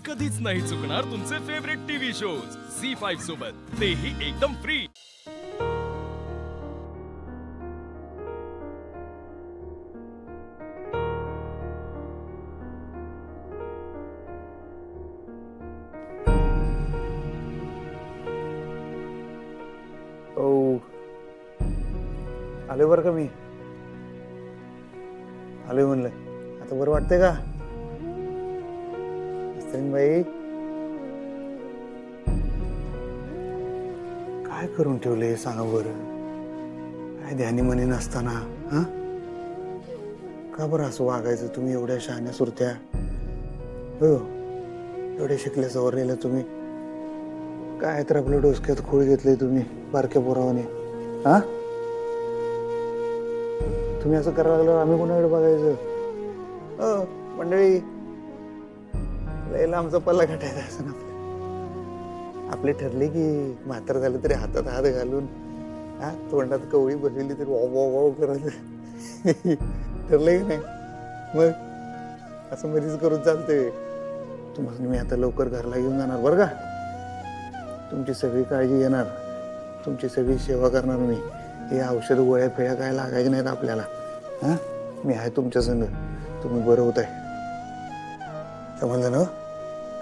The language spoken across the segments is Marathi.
कधीच नाही चुकणार तुमचे फेवरेट टीव्ही शोज झी5 सोबत, तेही एकदम फ्री। ओ आले बरं का मी आले म्हणलं आता बरं वाटतंय का बाई? काय करून ठेवले सांगा बरं? काय ध्यानी मनी नसताना हा का बरं असं वागायचं? तुम्ही एवढ्या शहाण्या सुरत्या हो, एवढे शिकले सवरलेले तुम्ही, काय तर आपल्या डोसक्यात खूळ घेतले तुम्ही बारक्या पोरावाने हा? तुम्ही असं करायला लागल्यावर आम्ही कोणाकडे बघायचं? मंडळी लयला आमचा पल्ला गाठायचा असं ना आपले ठरले की म्हातार झालं तरी हातात हात घालून हा तोंडात कवळी बसलेली तरी वाव वाव वाव करायचं ठरलंय की नाही? मग असं मध्येच करून चालतंय? तुम्हाला मी आता लवकर घरला घेऊन जाणार बरं का? तुमची सगळी काळजी घेणार, तुमची सगळी सेवा करणार मी। हे औषध गोळ्या फेळ्या काय लागायचे नाहीत आपल्याला हा? मी आहे तुमच्या संग, तुम्ही बरं होत आहे समजलं ना?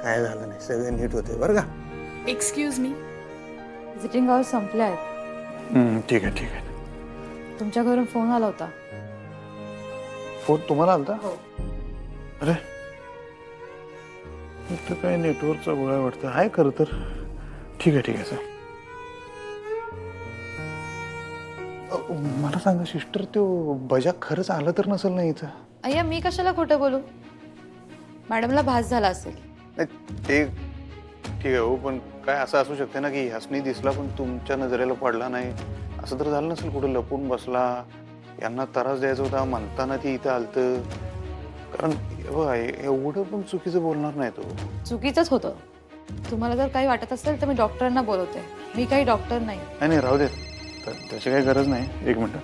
काय झालं नाही, सगळं नीट होते बरं का? एक्सक्यूज मी, व्हिजिटिंग आवर संपले आहेत। ठीक आहे ठीक आहे। तुमच्या घरून फोन आला होता। फोन तुम्हाला आलता? हो। अरे इथं काय नेटवर्कचा गोळा वाटतं आहे खरं तर। ठीक आहे ठीक आहे सर। मला सांगा सिस्टर, तो बजा खरंच आलं तर नसेल ना इथं? अय्या मी कशाला खोटं बोलू? मॅडमला भास झाला असेल। ते ठीक आहे हो, पण काय असं असू शकते ना की ह्यासनी दिसला पण तुमच्या नजरेला पडला नाही, असं तर झालं नसेल? कुठं लपून बसला, यांना त्रास द्यायचा होता म्हणताना ती इथं आलतं? कारण एवढं पण चुकीचं बोलणार नाही तो। चुकीचंच होतं। तुम्हाला जर काही वाटत असेल तर मी डॉक्टरांना बोलवते, मी काही डॉक्टर नाही। नाही राहू दे, त्याची काही गरज नाही। एक मिनिट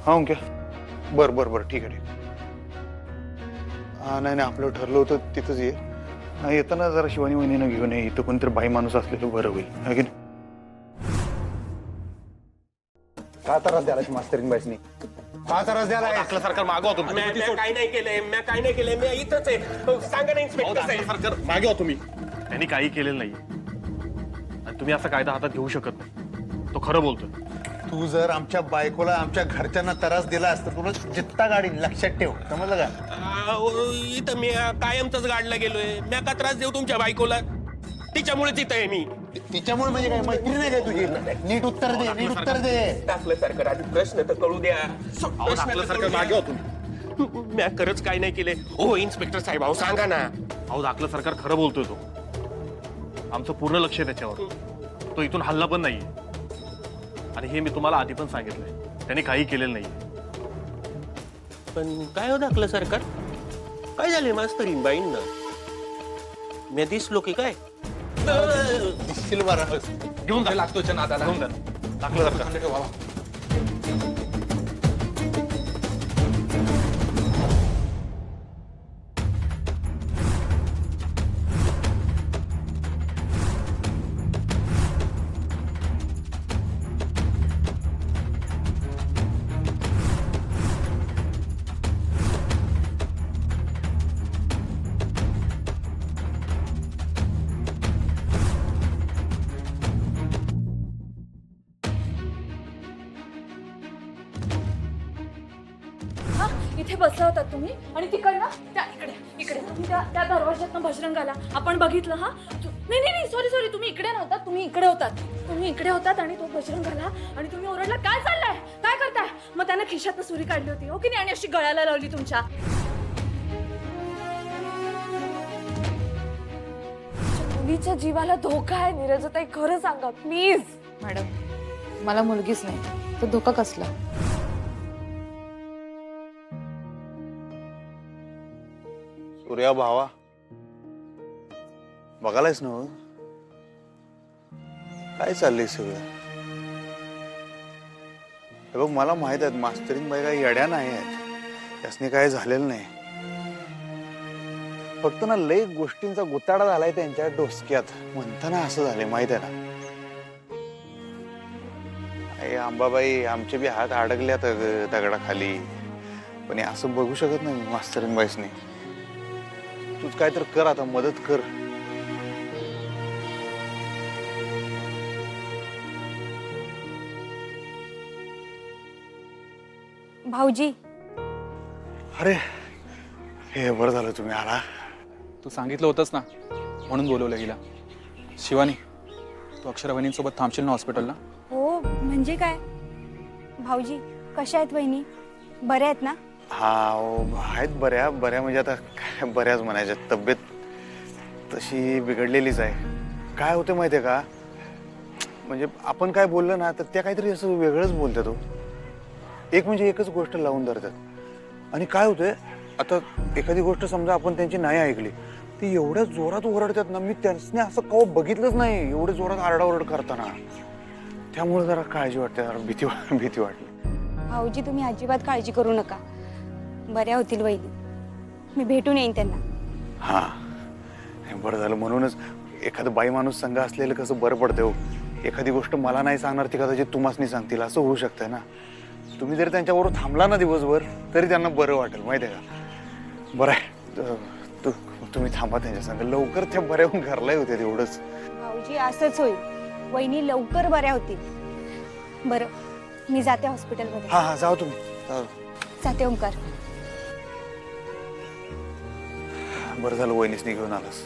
हा ओके, बरं बरं बरं ठीक आहे ठीक आहे। हा नाही नाही आपलं ठरलं होतं तिथंच ये, नाही येताना जरा शिवानी वहिनीनं घेऊन ये, इथं कोणतरी बाई माणूस असलेलं बरं होईल है की नाही? का त्रास द्याला मास्तरीन बाईसनी? का त्रास द्याला? आपलं सरकार मागवा तुम्ही। मी काही नाही केलंय, मी इथंच आहे। सांगा ना इन्स्पेक्टर साहेब। सरकार मागवा तुम्ही। त्यांनी काही केलेलं नाही आणि तुम्ही असा कायदा हातात घेऊ शकत नाही। तो खरं बोलतोय। तू जर आमच्या बायकोला आमच्या घरच्यांना त्रास दिला असता तुला जित्ता गाडीन, लक्षात ठेव समजलं का? इथं मी कायमच गाडला गेलोय, मी का त्रास देऊ तुमच्या बायकोला? तिच्यामुळेच इथं आहे मी। तिच्यामुळे म्हणजे काय मैत्री नाही काय तुझी? नीट उत्तर दे, नीट उत्तर दे। आपलं सरकार आधी प्रश्न तर कळू द्या। आपलं सरकार मागवा तुम्ही। मी खरंच काय नाही केले हो इन्स्पेक्टर साहेब, अहो सांगा ना। अहो आपलं सरकार खरं बोलतोय, तो आमचं पूर्ण लक्ष आहे त्याच्यावर। तो इथून हल्ला पण नाहीये आणि हे मी तुम्हाला आधी पण सांगितलंय, त्यांनी काही केलेलं नाहीये। पण काय होतं आपलं सरकार? काय झाले मास्तरीन बाईंना? मी दिसलो की काय? दिसशील बरं घेऊन जा, लागतोच्या नादाला घेऊन जा। टाकलं सरकार। इथे बसला होता तुम्ही आणि तिकडनं त्या इकडे इकडे तुम्ही त्या दरवाज्यातनं बजरंगाला आपण बघितलं हा? नाही नाही सॉरी तुम्ही इकडे नव्हतात, तुम्ही इकडे होतात आणि तो बजरंगाला आणि तुम्ही ओरडला काय चाललंय, काय करताय? मग त्यानं खिशातनं सुरी काढली होती हो की नाही आणि अशी गळ्याला लावली तुमच्या। मुलीच्या जीवाला धोका आहे नीरजताई, खरं सांगा प्लीज। मॅडम मला मुलगीच नाही तर धोका कसला? सूर्या भावा बघायलाच ना काय चाललंय सगळं? हे बघ मला माहित आहे मास्तरीन बाई काही येड्या नाही आहेत, त्यासनी काय झालेलं नाही। फक्त ना लई गोष्टींचा गुताडा झालाय त्यांच्या डोसक्यात. म्हणताना असं झालंय माहित आहे ना. आई अंबाबाई, आमचे बी हात अडकल्यात दगडाखाली. पण हे असं बघू शकत नाही मास्तरीन बाईसनी. तूच काय तर कर आता, मदत कर. भाऊजी, अरे हे बरं झालं तुम्ही आला. तू सांगितलं होतंस ना, म्हणून बोलवलं हिला. शिवानी, तू अक्षरा वहिनींसोबत थांबशील ना हॉस्पिटलला? हो म्हणजे काय? भाऊजी कशा आहेत वहिनी? बऱ्या आहेत ना? हा आहेत बऱ्या बऱ्या, म्हणजे आता काय बऱ्याच म्हणायच्या. तब्येत तशी बिघडलेलीच आहे. काय होते माहितीये का, म्हणजे आपण काय बोललं ना तर त्या काहीतरी असं वेगळंच बोलतात. तो एक म्हणजे एकच गोष्ट लावून धरतात. आणि काय होतंय, आता एखादी गोष्ट समजा आपण त्यांची नाही ऐकली, ती एवढ्या जोरात ओरडतात ना, मी त्यांनी असं कवा बघितलंच नाही एवढे जोरात आरडाओरड करताना. त्यामुळे जरा काळजी वाटते, जरा भीती वाटली. भाऊजी तुम्ही अजिबात काळजी करू नका, बऱ्या होतील वहिनी. मी भेटून येईन त्यांना. हा बरं झालं. म्हणूनच एखादं बाई माणूस संघ असलेलं कसं बरं पडतं हो. एखादी गोष्ट मला नाही सांगणार ती कदाचित तुम्हासनी सांगतील, असं होऊ शकतंय ना. तुम्ही जरी त्यांच्याबरोबर थांबला ना दिवसभर तरी त्यांना बरं वाटेल, माहिती आहे का. बरं आहे, तुम्ही थांबा त्यांच्या संग. लवकर त्या बऱ्या होऊन घरला होते तेवढंच. भाऊजी असंच होईल, वहिनी लवकर बऱ्या होतील. बरं मी जाते हॉस्पिटलमध्ये. हा हा जाऊ तुम्ही जाऊ. जाते ओंकार. बरं झालं वहिनीसनी घेऊन आलास.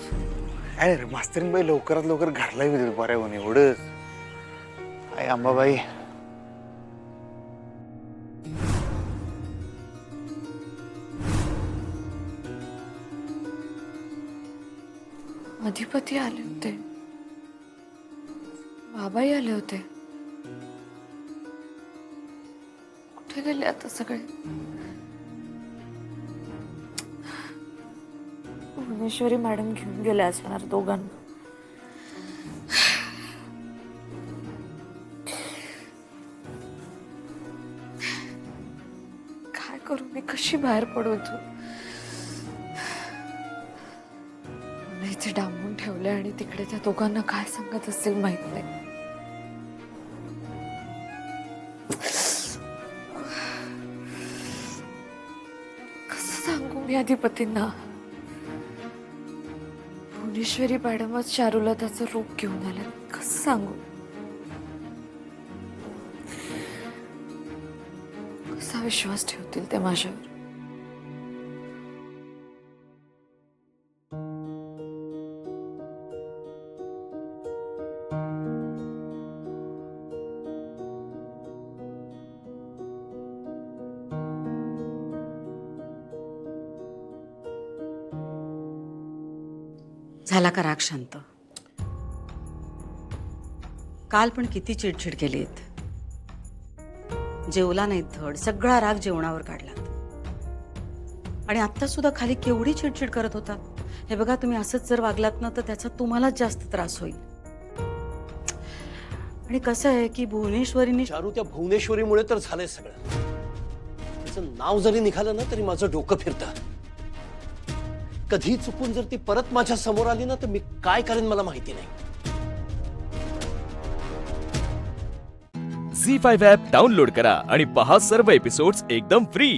अरे रे मास्तरीन बाई लवकरात लवकर घरला होते बऱ्या होऊन, एवढंच. आई अंबाबाई, अधिपती आले होते, बाबाही आले होते. कुठे गेले आता सगळे? भुवनेश्वरी मॅडम घेऊन गेले असणार दोघांना. काय करू मी, कशी बाहेर पडू इथून? इथे डांबून ठेवले आणि तिकडे त्या दोघांना काय सांगत असतील माहित नाही. कसं सांगू मी अधिपतींना? भुवनेश्वरी मॅडमच चारूला त्याचं रूप घेऊन आलं. कसं सांगू? कसा विश्वास ठेवतील ते माझ्यावर? झाला का राग शांत? काल पण किती चिडचिड केलीत. जेवला नाहीत धड, सगळा राग जेवणावर काढलात. आणि आत्ता सुद्धा खाली केवढी चिडचिड करत होता. हे बघा, तुम्ही असंच जर वागलात ना तर त्याचा तुम्हालाच जास्त त्रास होईल. आणि कसं आहे की भुवनेश्वरीने चारू, त्या भुवनेश्वरीमुळे तर झालंय सगळं. तिचं नाव जरी निघालं ना तरी माझं डोकं फिरतं. कधी चुकून जर ती परत माझ्या समोर आली ना तर मी काय करेन मला माहिती नाही. झी5 ॲप डाउनलोड करा आणि पहा सर्व एपिसोड्स एकदम फ्री.